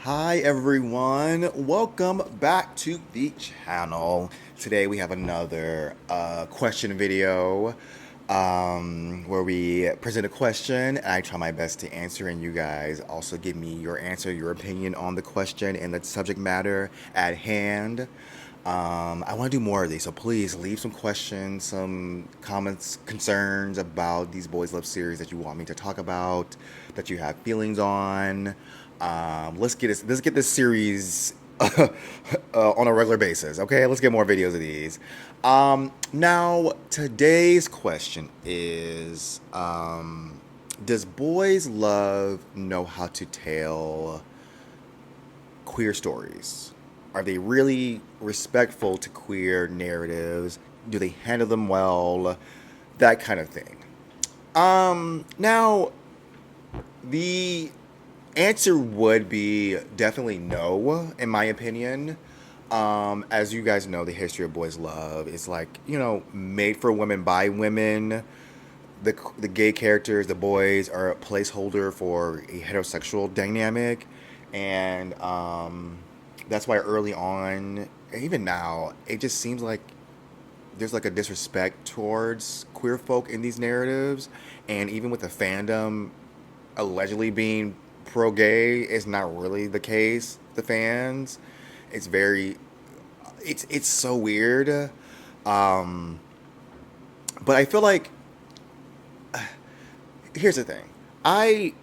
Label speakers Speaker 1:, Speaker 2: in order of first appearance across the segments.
Speaker 1: Hi everyone, welcome back to the channel. Today we have another question video where we present a question and I try my best to answer, and you guys also give me your answer, your opinion on the question and the subject matter at hand. I want to do more of these, so please leave some questions, some comments, concerns about these Boys Love series that you want me to talk about, that you have feelings on. Let's get this series on a regular basis. Okay, let's get more videos of these. Now today's question is, does Boys Love know how to tell queer stories? Are they really respectful to queer narratives? Do they handle them well? That kind of thing. Now the answer would be definitely no, in my opinion. As you guys know, the history of Boys Love is like, made for women by women. The gay characters, the boys, are a placeholder for a heterosexual dynamic, and that's why early on, even now, it just seems like there's like a disrespect towards queer folk in these narratives, and even with the fandom allegedly being pro gay, is not really the case. The fans, it's very, it's so weird. Um, but I feel like here's the thing. I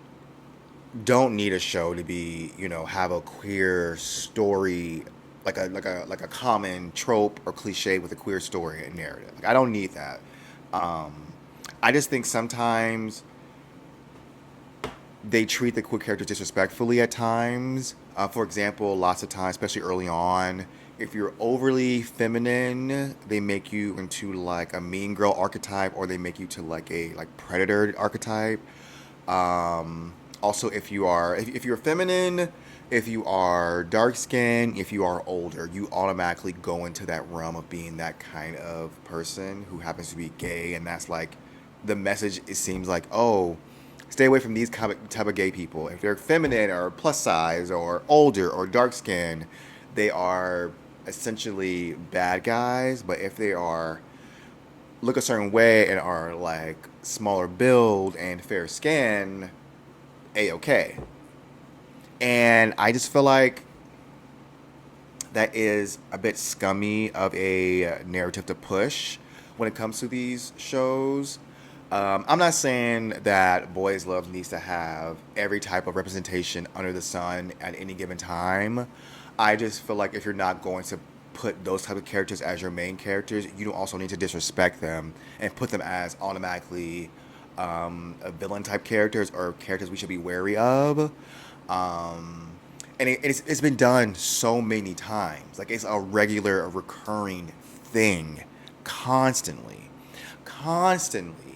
Speaker 1: don't need a show to be, have a queer story, like a common trope or cliche with a queer story and narrative. Like, I don't need that. Um, I just think sometimes they treat the queer characters disrespectfully at times. For example, lots of times, especially early on, if you're overly feminine, they make you into like a mean girl archetype, or they make you to like a like predator archetype. Also, if you're feminine, if you are dark skinned, if you are older, you automatically go into that realm of being that kind of person who happens to be gay, and that's like the message. It seems like, oh, stay away from these type of gay people. If they're feminine or plus size or older or dark skinned, they are essentially bad guys. But if they are look a certain way and are like smaller build and fair skin, a okay. And I just feel like that is a bit scummy of a narrative to push when it comes to these shows. I'm not saying that Boys Love needs to have every type of representation under the sun at any given time. I just feel like if you're not going to put those type of characters as your main characters, you don't also need to disrespect them and put them as automatically a villain type characters or characters we should be wary of. Um, and it's been done so many times. Like, it's a regular, a recurring thing, constantly, constantly.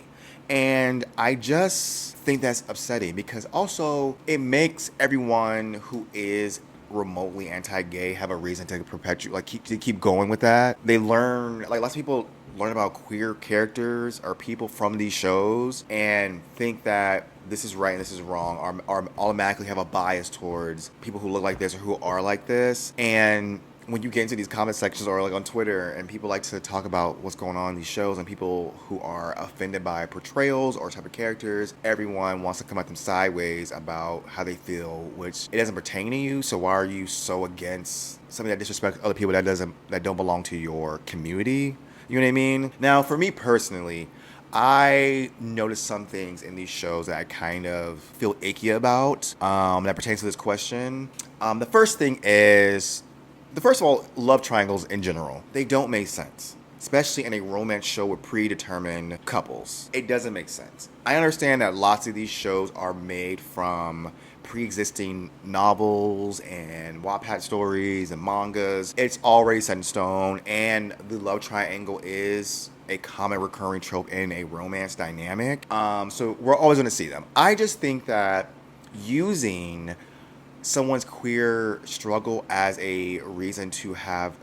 Speaker 1: And I just think that's upsetting, because also it makes everyone who is remotely anti-gay have a reason to perpetuate, like, keep going with that. They learn, like, lots of people learn about queer characters or people from these shows and think that this is right and this is wrong, or automatically have a bias towards people who look like this or who are like this. And when you get into these comment sections or like on Twitter, and people like to talk about what's going on in these shows, and people who are offended by portrayals or type of characters, everyone wants to come at them sideways about how they feel, which it doesn't pertain to you. So why are you so against something that disrespects other people that don't belong to your community? You know what I mean? Now, for me personally, I noticed some things in these shows that I kind of feel icky about, that pertains to this question. The first thing is, first of all, love triangles in general. They don't make sense, especially in a romance show with predetermined couples. It doesn't make sense. I understand that lots of these shows are made from pre-existing novels and Wattpad stories and mangas. It's already set in stone, and the love triangle is a common recurring trope in a romance dynamic. So we're always going to see them. I just think that using someone's queer struggle as a reason to have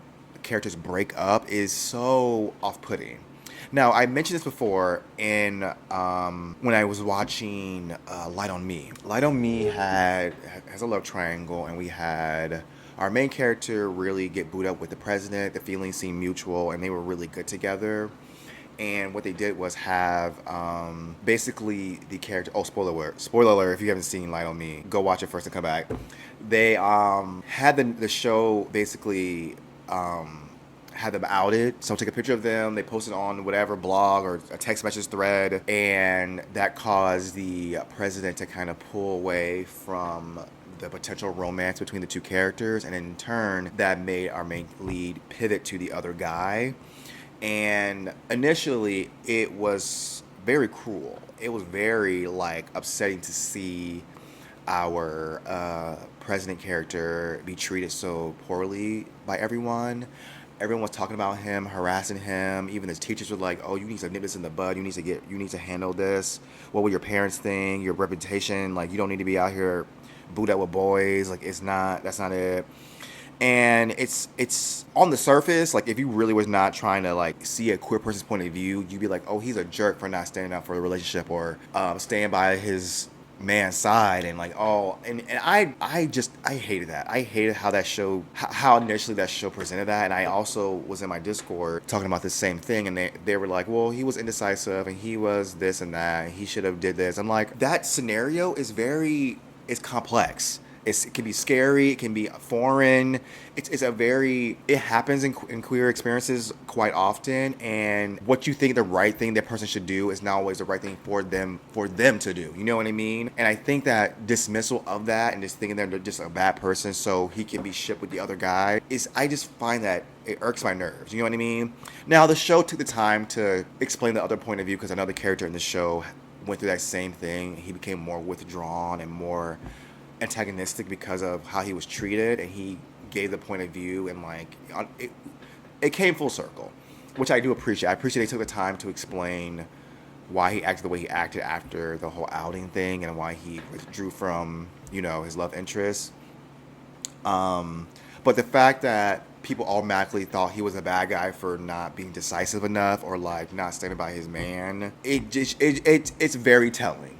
Speaker 1: characters break up is so off-putting. Now, I mentioned this before in when I was watching Light on Me. Light on Me has a love triangle, and we had our main character really get booed up with the president. The feelings seemed mutual, and they were really good together. And what they did was have basically the character. Oh, spoiler alert! Spoiler alert! If you haven't seen Light on Me, go watch it first and come back. They had the show basically had them outed. So take a picture of them, they post it on whatever blog or a text message thread, and that caused the president to kind of pull away from the potential romance between the two characters, and in turn, that made our main lead pivot to the other guy. And initially, it was very cruel. It was very like upsetting to see our president character be treated so poorly by everyone. Everyone was talking about him, harassing him. Even his teachers were like, "Oh, you need to nip this in the bud. You need to handle this. What will your parents think? Your reputation? Like, you don't need to be out here booed up with boys. Like, that's not it." And it's on the surface, like if you really was not trying to like see a queer person's point of view, you'd be like, oh, he's a jerk for not standing up for the relationship or staying by his man's side, and like, oh, and I hated that. I hated how that show, how initially that show presented that. And I also was in my Discord talking about the same thing, and they were like, well, he was indecisive and he was this and that, and he should have did this. I'm like, that scenario is it's complex. It can be scary. It can be foreign. It happens in queer experiences quite often. And what you think the right thing that person should do is not always the right thing for them to do. You know what I mean? And I think that dismissal of that and just thinking they're just a bad person so he can be shipped with the other guy I just find that it irks my nerves. You know what I mean? Now, the show took the time to explain the other point of view because another character in the show went through that same thing. He became more withdrawn and more antagonistic because of how he was treated, and he gave the point of view, and like it came full circle, which I do appreciate. I appreciate they took the time to explain why he acted the way he acted after the whole outing thing and why he withdrew from his love interest. But the fact that people automatically thought he was a bad guy for not being decisive enough or like not standing by his man, it's very telling.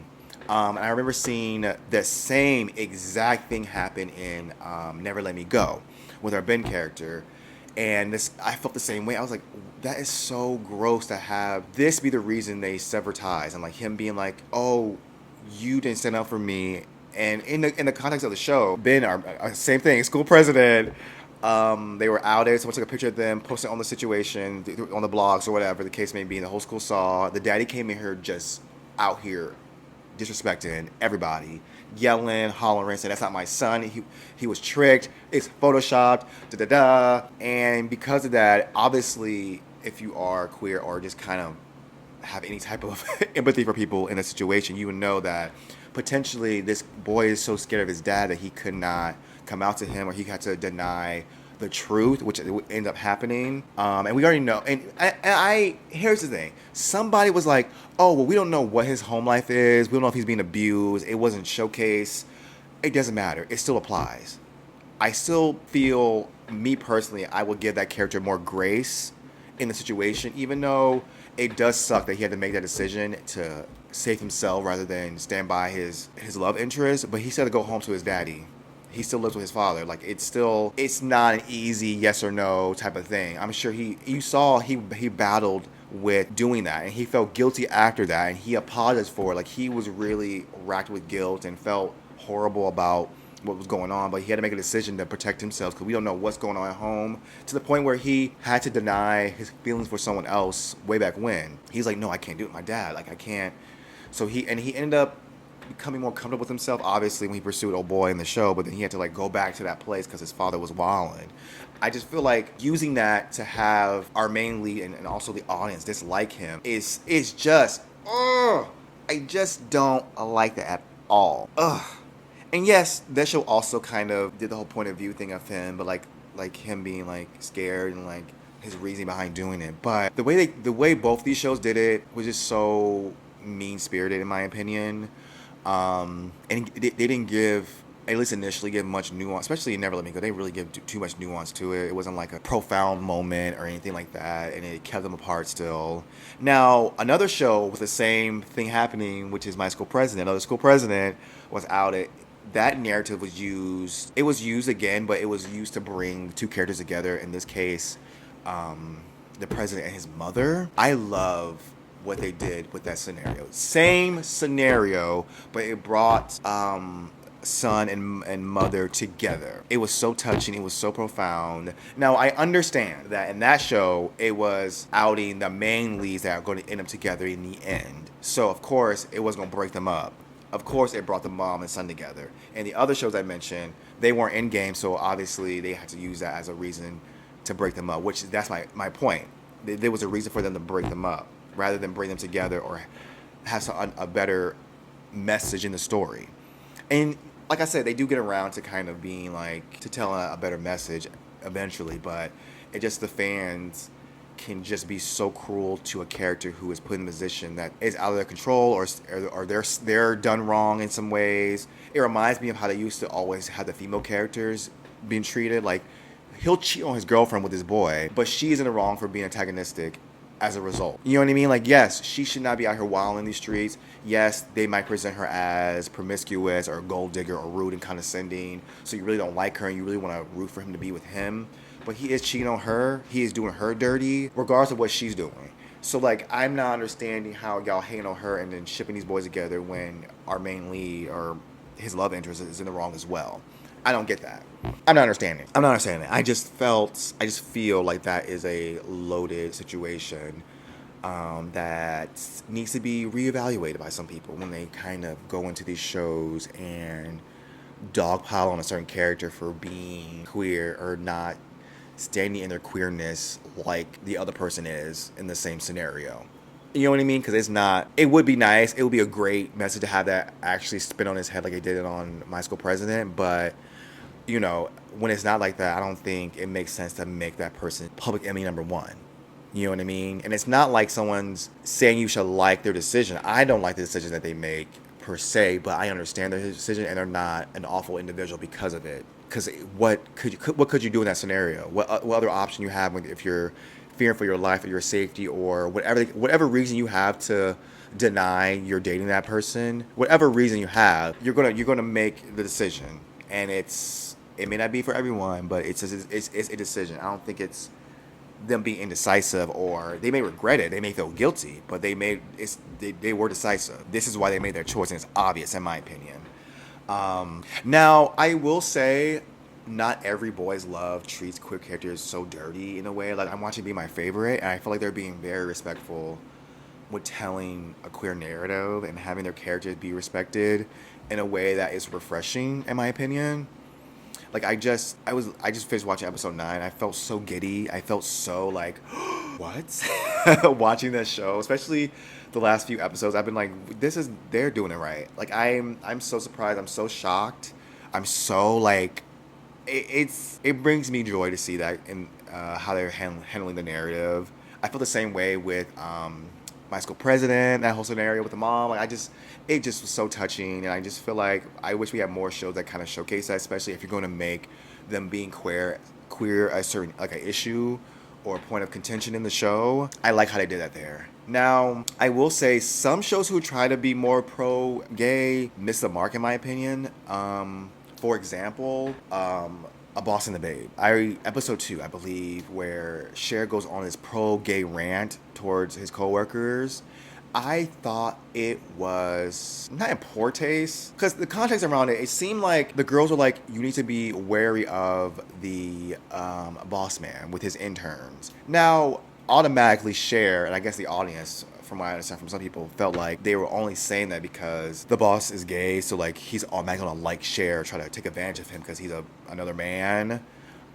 Speaker 1: And I remember seeing the same exact thing happen in Never Let Me Go with our Ben character. And I felt the same way. I was like, that is so gross to have this be the reason they sever ties. And like him being like, oh, you didn't stand up for me. And in the context of the show, Ben, our same thing, school president, they were outed. Someone took a picture of them, posted on the situation, on the blogs or whatever the case may be. And the whole school saw. The daddy came in here just out here disrespecting everybody, yelling, hollering, saying that's not my son. He was tricked. It's photoshopped. Da da da. And because of that, obviously, if you are queer or just kind of have any type of empathy for people in a situation, you would know that potentially this boy is so scared of his dad that he could not come out to him, or he had to deny the truth, which ended up happening. And we already know. And here's the thing. Somebody was like, oh, well, we don't know what his home life is. We don't know if he's being abused. It wasn't showcased. It doesn't matter. It still applies. I still feel, me personally, I would give that character more grace in the situation, even though it does suck that he had to make that decision to save himself rather than stand by his love interest. But he said to go home to his daddy. He still lives with his father. Like, it's not an easy yes or no type of thing. I'm sure you saw he battled with doing that, and he felt guilty after that, and he apologized for it. Like, he was really racked with guilt and felt horrible about what was going on, but he had to make a decision to protect himself because we don't know what's going on at home, to the point where he had to deny his feelings for someone else way back when. He's like, no, I can't do it with my dad. Like, I can't. So he ended up becoming more comfortable with himself, obviously, when he pursued old boy in the show, but then he had to like go back to that place because his father was wilding. I just feel like using that to have our main lead and also the audience dislike him is just, I just don't like that at all. And yes, that show also kind of did the whole point of view thing of him, but like him being like scared and like his reasoning behind doing it. But the way both these shows did it was just so mean spirited, in my opinion. And they didn't give at least initially, give much nuance, especially in Never Let Me Go. They really give too much nuance to it. It wasn't like a profound moment or anything like that, and it kept them apart still. Now, another show with the same thing happening, which is My School President. Another School President was outed. That narrative was used. It was used again, but it was used to bring two characters together. In this case, the president and his mother. I love what they did with that scenario. Same scenario, but it brought son and mother together. It was so touching. It was so profound. Now, I understand that in that show, it was outing the main leads that are going to end up together in the end. So, of course, it was going to break them up. Of course, it brought the mom and son together. And the other shows I mentioned, they weren't in game, so obviously they had to use that as a reason to break them up, which that's my point. There was a reason for them to break them up rather than bring them together or have a better message in the story. And like I said, they do get around to kind of being like, to tell a better message eventually, but it just, the fans can just be so cruel to a character who is put in a position that is out of their control, or they're done wrong in some ways. It reminds me of how they used to always have the female characters being treated. Like, he'll cheat on his girlfriend with his boy, but she's in the wrong for being antagonistic as a result. You know what I mean? Like, yes, she should not be out here wilding in these streets. Yes, they might present her as promiscuous or a gold digger or rude and condescending, so you really don't like her and you really want to root for him to be with him. But he is cheating on her. He is doing her dirty, regardless of what she's doing. So, like, I'm not understanding how y'all hating on her and then shipping these boys together when our main lead or his love interest is in the wrong as well. I don't get that. I'm not understanding. I just feel like that is a loaded situation that needs to be reevaluated by some people when they kind of go into these shows and dogpile on a certain character for being queer or not standing in their queerness like the other person is in the same scenario. You know what I mean? Because it's not, it would be nice. It would be a great message to have that actually spin on his head like they did it on My School President. But, you know, when it's not like that, I don't think it makes sense to make that person public enemy number one. You know what I mean? And it's not like someone's saying you should like their decision. I don't like the decision that they make per se, but I understand their decision and they're not an awful individual because of it. Because what could you do in that scenario? What other option you have if you're fearing for your life or your safety or whatever reason you have to deny you're dating that person, whatever reason you have, you're gonna make the decision, and it may not be for everyone, but it's a decision. I don't think it's them being indecisive, or they may regret it, they may feel guilty, but they were decisive. This is why they made their choice, and it's obvious in my opinion. Now, I will say, not every boys love treats queer characters so dirty in a way. Like, I'm watching Be My Favorite, and I feel like they're being very respectful with telling a queer narrative and having their characters be respected in a way that is refreshing, in my opinion. Like, I just finished watching episode 9. I felt so giddy. I felt so like, what? Watching this show, especially the last few episodes, I've been like, they're doing it right. Like, I'm so surprised. I'm so shocked. I'm so like, it brings me joy to see that in how they're handling the narrative. I feel the same way with My School President, that whole scenario with the mom. Like, it just was so touching, and I just feel like I wish we had more shows that kind of showcase that, especially if you're going to make them being queer a certain, like, an issue or a point of contention in the show. I like how they did that there. Now, I will say some shows who try to be more pro-gay miss the mark, in my opinion. For example, A Boss and the Babe. Episode 2, I believe, where Cher goes on this pro-gay rant towards his coworkers. I thought it was not in poor taste, because the context around it seemed like the girls were like, you need to be wary of the boss man with his interns. Now, automatically Cher, and I guess the audience, from what I understand from some people, felt like they were only saying that because the boss is gay, so like he's automatically gonna like Cher, try to take advantage of him because he's another man.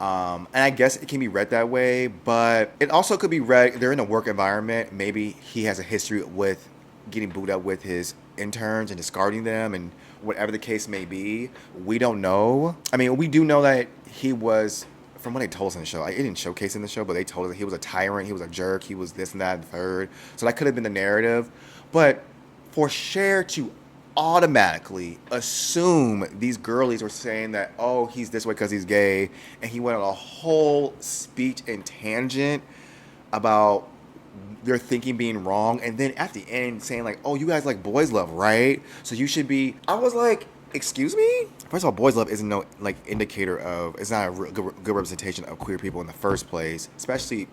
Speaker 1: And I guess it can be read that way, but it also could be read, they're in a work environment. Maybe he has a history with getting booed up with his interns and discarding them, and whatever the case may be. We don't know. I mean, we do know that he was, from what they told us in the show, it didn't showcase in the show, but they told us that he was a tyrant, he was a jerk, he was this and that and third. So that could have been the narrative. But for Cher to automatically assume these girlies were saying that, oh, he's this way because he's gay, and he went on a whole speech and tangent about their thinking being wrong, and then at the end saying like, oh, you guys like boys love, right? So you should be. I was like, excuse me. First of all, boys love isn't no like indicator of. It's not a good representation of queer people in the first place, especially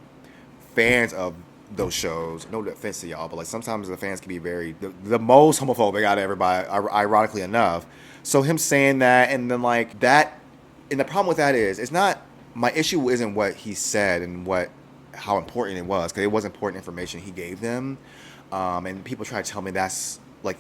Speaker 1: fans of those shows. No offense to y'all, but like sometimes the fans can be the most homophobic out of everybody, ironically enough. So him saying that, and then like that, and the problem with that is, it's not, my issue isn't what he said and how important it was, because it was important information he gave them. And people try to tell me that's like,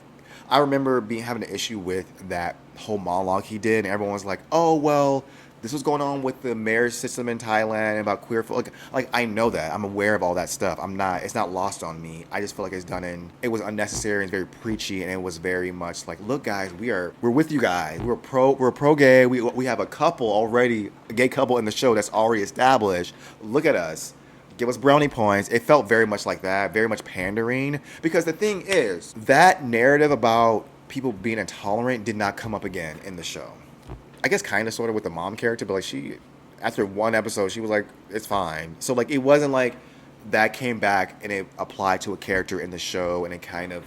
Speaker 1: I remember having an issue with that whole monologue he did, and everyone was like, oh well, this was going on with the marriage system in Thailand and about queer folk. Like I know that. I'm aware of all that stuff. It's not lost on me. I just feel like it was unnecessary and very preachy, and it was very much like, look guys, we're with you guys. We're pro gay. We have a couple already, a gay couple in the show that's already established. Look at us. Give us brownie points. It felt very much like that, very much pandering. Because the thing is, that narrative about people being intolerant did not come up again in the show. I guess kind of sort of with the mom character, but like after one episode, she was like, it's fine. So like it wasn't like that came back and it applied to a character in the show and it kind of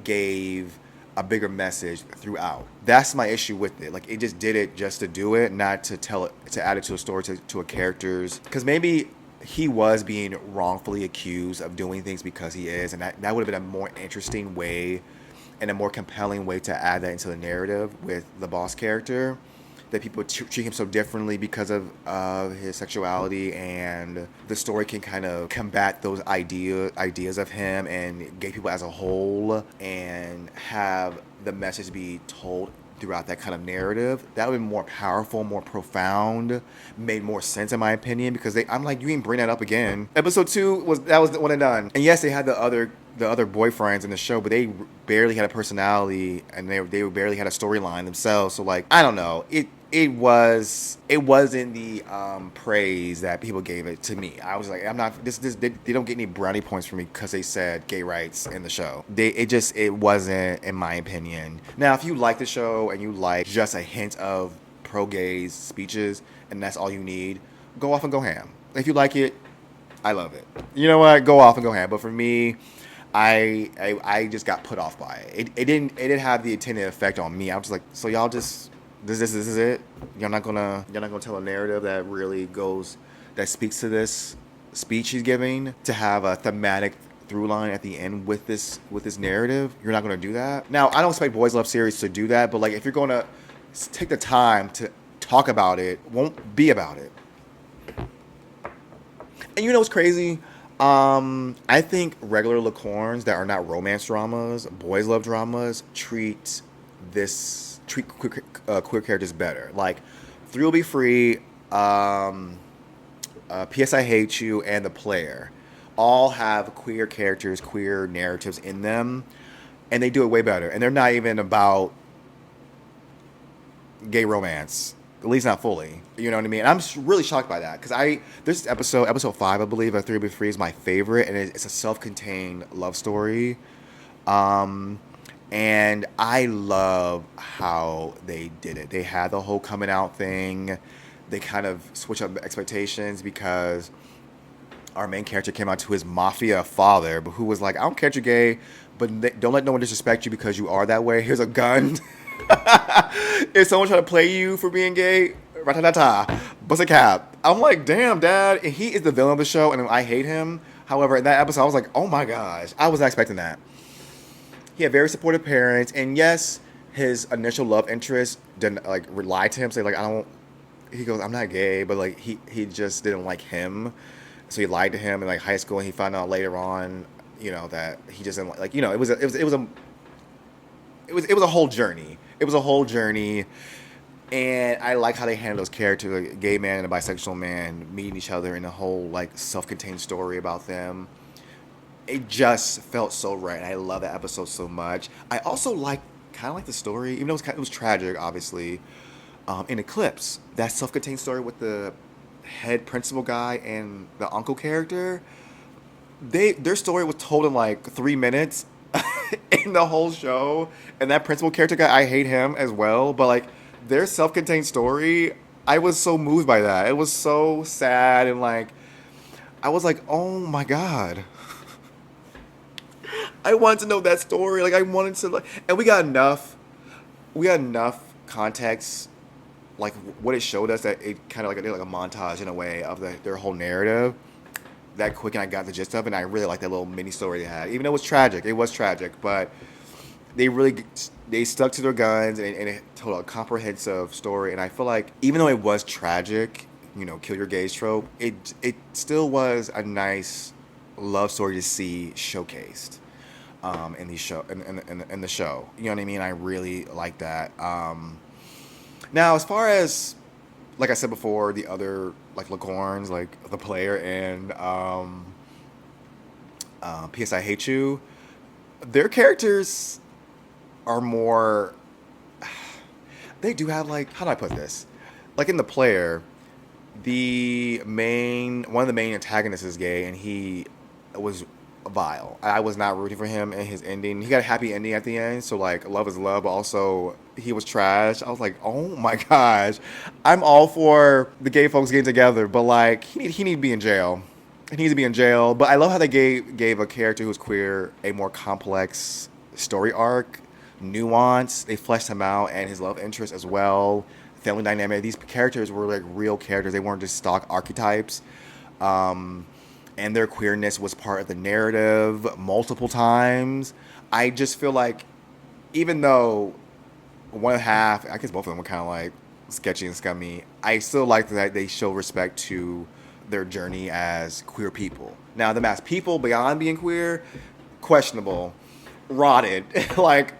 Speaker 1: gave a bigger message throughout. That's my issue with it. Like it just did it just to do it, not to tell it, to add it to a story, to a character's. Because maybe he was being wrongfully accused of doing things because he is, and that would have been a more interesting way and a more compelling way to add that into the narrative with the boss character, that people treat him so differently because of his sexuality, and the story can kind of combat those ideas of him and gay people as a whole, and have the message be told throughout that kind of narrative. That would be more powerful, more profound, made more sense in my opinion, because I'm like, you ain't bring that up again. Episode 2 was the one and done. And yes, they had the other boyfriends in the show, but they barely had a personality, and they barely had a storyline themselves. So like, I don't know. It wasn't the praise that people gave it to me. I was like, I'm not they don't get any brownie points from me because they said gay rights in the show. It wasn't, in my opinion. Now, if you like the show and you like just a hint of pro-gays speeches and that's all you need, go off and go ham. If you like it, I love it. You know what? Go off and go ham. But for me, I just got put off by it. It didn't have the intended effect on me. I was like, so y'all just this is it? You're not gonna tell a narrative that speaks to this speech he's giving, to have a thematic through line at the end with this narrative? You're not gonna do that? Now, I don't expect Boys Love series to do that, but like, if you're gonna take the time to talk about it, won't be about it. And you know what's crazy? I think regular licorns that are not romance dramas, boys love dramas, treat queer characters better. Like Thrill Be Free, P.S. I Hate You, and The Player all have queer characters, queer narratives in them, and they do it way better. And they're not even about gay romance, at least not fully. You know what I mean? And I'm really shocked by that, because this episode 5, I believe, of Thrill Be Free is my favorite, and it's a self-contained love story. And I love how they did it. They had the whole coming out thing. They kind of switch up expectations, because our main character came out to his mafia father, but who was like, I don't care if you're gay, but don't let no one disrespect you because you are that way. Here's a gun. If someone try to play you for being gay, ratatata, bust a cap. I'm like, damn, Dad. And he is the villain of the show, and I hate him. However, in that episode, I was like, oh my gosh, I was not expecting that. He had very supportive parents, and yes, his initial love interest didn't like lied to him, say like, he goes, I'm not gay, but like he just didn't like him, so he lied to him in like high school, and he found out later on, you know, that he just didn't like, you know, it was a whole journey. It was a whole journey, and I like how they handle those characters, like a gay man and a bisexual man meeting each other in a whole like self-contained story about them. It just felt so right, and I love that episode so much. I also kind of like the story, even though it was tragic, obviously. In Eclipse, that self-contained story with the head principal guy and the uncle character, their story was told in like 3 minutes. in the whole show. And that principal character guy, I hate him as well. But like their self-contained story, I was so moved by that. It was so sad and like I was like, oh my god, I wanted to know that story. Like I wanted to, like, and we got enough context, like what it showed us that it kind of like did like a montage in a way of their whole narrative. That quick, and I got the gist of it. And I really liked that little mini story they had, even though it was tragic. It was tragic, but they really they stuck to their guns and it told a comprehensive story. And I feel like even though it was tragic, you know, kill your gays trope, it still was a nice love story to see showcased in the show in the show. You know what I mean? I really like that. Now, as far as like I said before, the other like Licorns, like the player and P.S. I Hate You, their characters are more. They do have like, how do I put this? Like in the player, one of the main antagonists is gay, and he was vile. I was not rooting for him in his ending. He got a happy ending at the end, so like love is love, but also he was trash. I was like, oh my gosh, I'm all for the gay folks getting together, but like he need to be in jail. He needs to be in jail. But I love how they gave a character who was queer a more complex story arc, nuance. They fleshed him out and his love interest as well. Family dynamic. These characters were like real characters. They weren't just stock archetypes. And their queerness was part of the narrative multiple times. I just feel like even though one half, I guess both of them were kind of like sketchy and scummy, I still like that they show respect to their journey as queer people. Now, them as people beyond being queer, questionable, rotted. Like,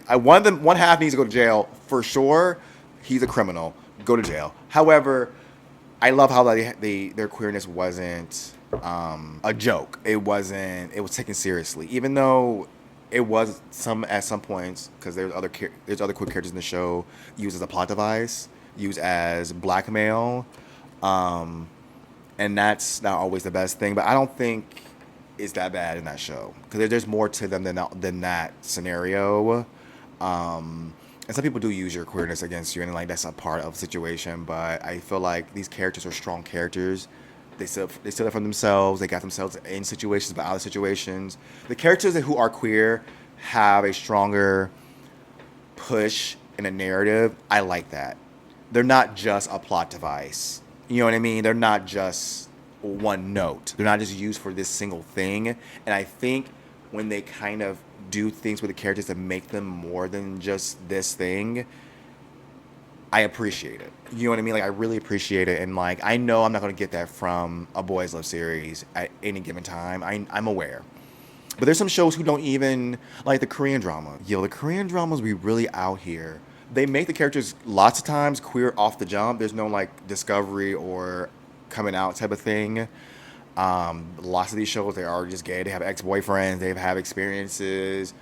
Speaker 1: one half needs to go to jail for sure. He's a criminal. Go to jail. However, I love how their queerness wasn't a joke. It was taken seriously, even though it was at some points, because there's other queer characters in the show used as a plot device, used as blackmail, and that's not always the best thing. But I don't think it's that bad in that show, because there's more to them than that scenario. And some people do use your queerness against you, and like that's a part of the situation. But I feel like these characters are strong characters. They stood up for themselves. They got themselves in situations, but out of situations. The characters who are queer have a stronger push in a narrative. I like that. They're not just a plot device. You know what I mean? They're not just one note. They're not just used for this single thing. And I think when they kind of do things with the characters that make them more than just this thing, I appreciate it. You know what I mean? Like, I really appreciate it. And like, I know I'm not going to get that from a boys love series at any given time. I'm aware. But there's some shows who don't even, like the Korean drama. Yo, the Korean dramas be really out here. They make the characters lots of times queer off the jump. There's no like discovery or coming out type of thing. Lots of these shows, they are just gay. They have ex-boyfriends. They have experiences.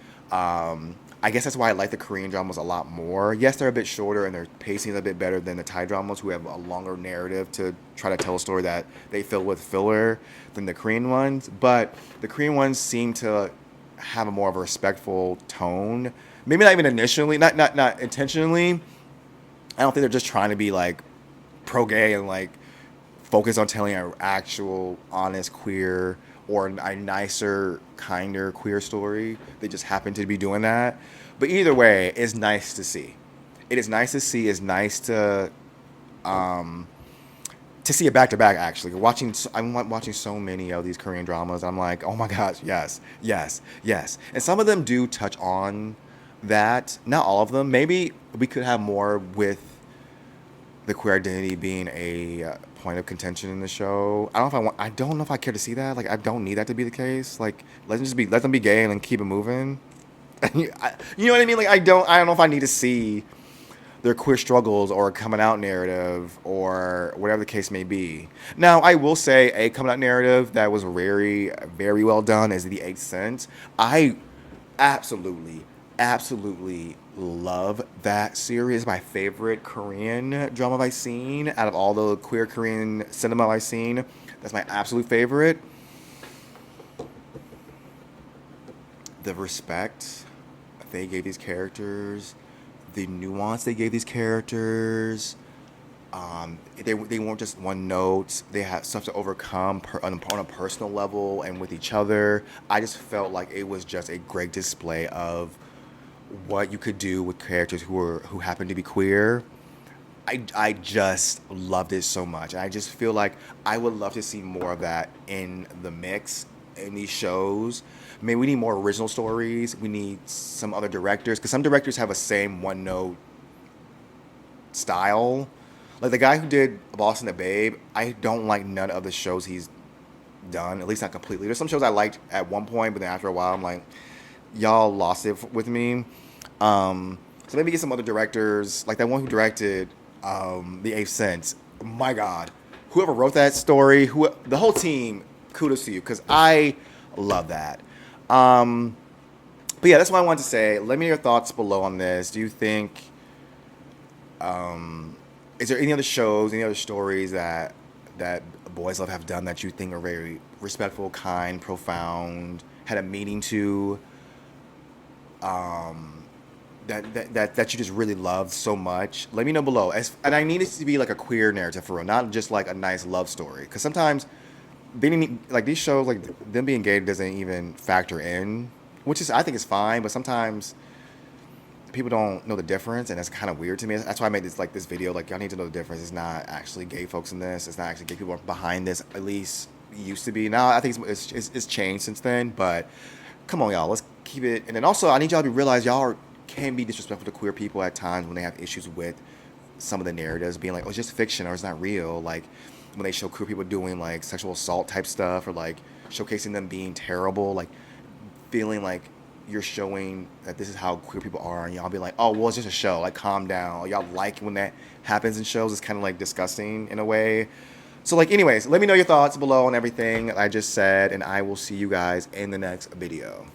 Speaker 1: I guess that's why I like the Korean dramas a lot more. Yes, they're a bit shorter and their pacing is a bit better than the Thai dramas, who have a longer narrative to try to tell a story that they fill with filler than the Korean ones. But the Korean ones seem to have a more of a respectful tone. Maybe not even initially, not intentionally. I don't think they're just trying to be like pro-gay and like focus on telling an actual honest queer or a nicer, kinder queer story. They just happen to be doing that. But either way, it's nice to see. It is nice to see. It's nice to see it back to back. Actually, I'm watching so many of these Korean dramas. I'm like, oh my gosh, yes, yes, yes. And some of them do touch on that. Not all of them. Maybe we could have more with the queer identity being a point of contention in the show. I don't know if I care to see that. Like, I don't need that to be the case. Like, let them be gay and then keep it moving. You know what I mean? Like, I don't know if I need to see their queer struggles or a coming out narrative or whatever the case may be. Now, I will say a coming out narrative that was very, very well done is The Eighth Sense. I absolutely love that series. It's my favorite Korean drama I've seen out of all the queer Korean cinema I've seen. That's my absolute favorite. the respect they gave these characters, the nuance they gave these characters. They weren't just one note. They had stuff to overcome on a personal level and with each other. I just felt like it was just a great display of what you could do with characters who happen to be queer. I just loved it so much. And I just feel like I would love to see more of that in the mix in these shows. Maybe we need more original stories. We need some other directors because some directors have a same one note style. Like the guy who did Boston the Babe, I don't like none of the shows he's done. At least not completely. There's some shows I liked at one point, but then after a while, I'm like, y'all lost it with me. So maybe get some other directors, like that one who directed The Eighth Sense. My God, whoever wrote that story, the whole team, kudos to you because I love that. But yeah, that's what I wanted to say. Let me know your thoughts below on this. Do you think, is there any other shows, any other stories that Boys Love have done that you think are very respectful, kind, profound, had a meaning to, that you just really loved so much? Let me know below. And I need it to be like a queer narrative for real, not just like a nice love story. Because sometimes like these shows, like them being gay doesn't even factor in, which is I think is fine. But sometimes people don't know the difference, and that's kind of weird to me. That's why I made this video. Like y'all need to know the difference. It's not actually gay folks in this. It's not actually gay people behind this. At least it used to be. Now I think it's changed since then. But come on, y'all. Let's keep it. And then also I need y'all to realize can be disrespectful to queer people at times when they have issues with some of the narratives being like, oh, it's just fiction or it's not real. Like when they show queer people doing like sexual assault type stuff or like showcasing them being terrible, like feeling like you're showing that this is how queer people are, and y'all be like, oh, well, it's just a show. Like, calm down. Y'all like when that happens in shows. It's kind of like disgusting in a way. So, like, anyways, let me know your thoughts below on everything I just said, and I will see you guys in the next video.